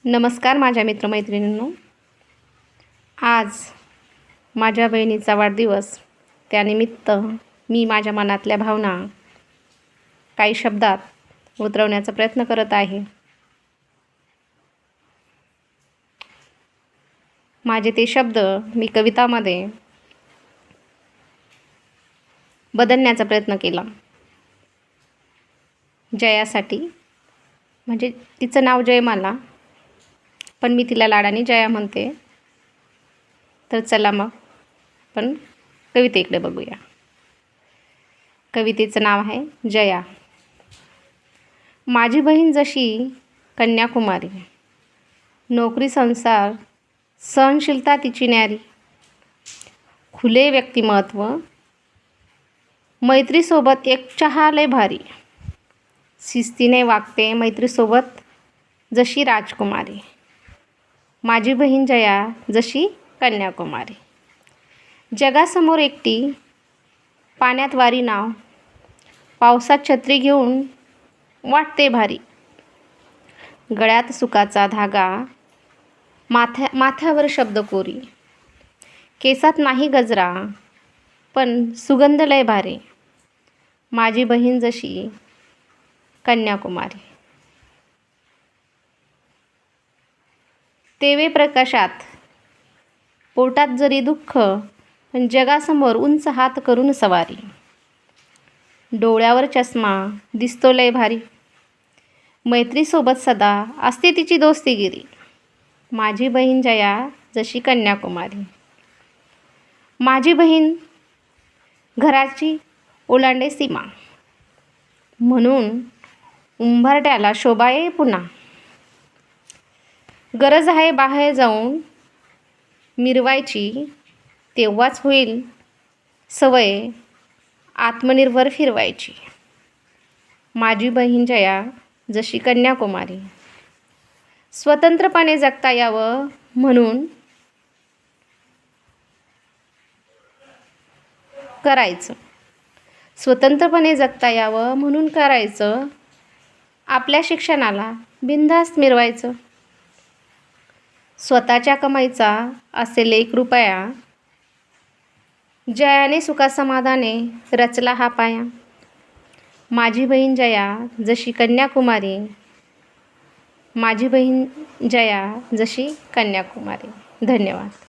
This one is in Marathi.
नमस्कार माझ्या मित्रमैत्रिणींनो. आज माझ्या बहिणीचा वाढदिवस. त्यानिमित्त मी माझ्या मनातल्या भावना काही शब्दात उतरवण्याचा प्रयत्न करत आहे. माझे ते शब्द मी कवितामध्ये बदलण्याचा प्रयत्न केला. जयासाठी, म्हणजे तिचं नाव जयमाला, पण मी तिला लाडाने जया म्हणते. तर चला मग पण कवितेकडे बघूया. कवितेचं नाव आहे जया. माझी बहीण जशी कन्याकुमारी, नोकरी संसार सहनशीलता तिची न्यारी, खुले व्यक्तिमत्व, मैत्रीसोबत एक चहा लय भारी, शिस्तीने वागते मैत्रीसोबत जशी राजकुमारी. माझी बहीण जया जशी कन्याकुमारी. जगासमोर एकटी, पाण्यात वारी नाव, पावसात छत्री घेऊन वाटते भारी. गळ्यात सुखाचा धागा, माथ्यावर शब्द कोरी, केसात नाही गजरा पण सुगंध लय भारी. माझी बहीण जशी कन्याकुमारी. तेवे प्रकाशात, पोटात जरी दुःख, पण जगासमोर उंच हात करून सवारी. डोळ्यावर चष्मा दिसतो लय भारी, मैत्रीसोबत सदा असते तिची दोस्तीगिरी. माझी बहीण जया जशी कन्याकुमारी. माझी बहीण घराची ओलांडे सीमा, म्हणून उंबरठ्याला शोभा येई पुन्हा. गरज आहे बाहेर जाऊन मिरवायची, तेव्हाच होईल सवय आत्मनिर्भर फिरवायची. माझी बहीण जया जशी कन्याकुमारी. स्वतंत्रपणे जगता यावं म्हणून करायचं. स्वतंत्रपणे जगता यावं म्हणून करायचं. आपल्या शिक्षणाला बिनधास्त मिरवायचं. स्वतःच्या कमाईचा असेल 1 रुपया, जयाने सुखासमाधाने रचला हा पाया. माझी बहीण जया जशी कन्याकुमारी. माझी बहीण जया जशी कन्याकुमारी. धन्यवाद.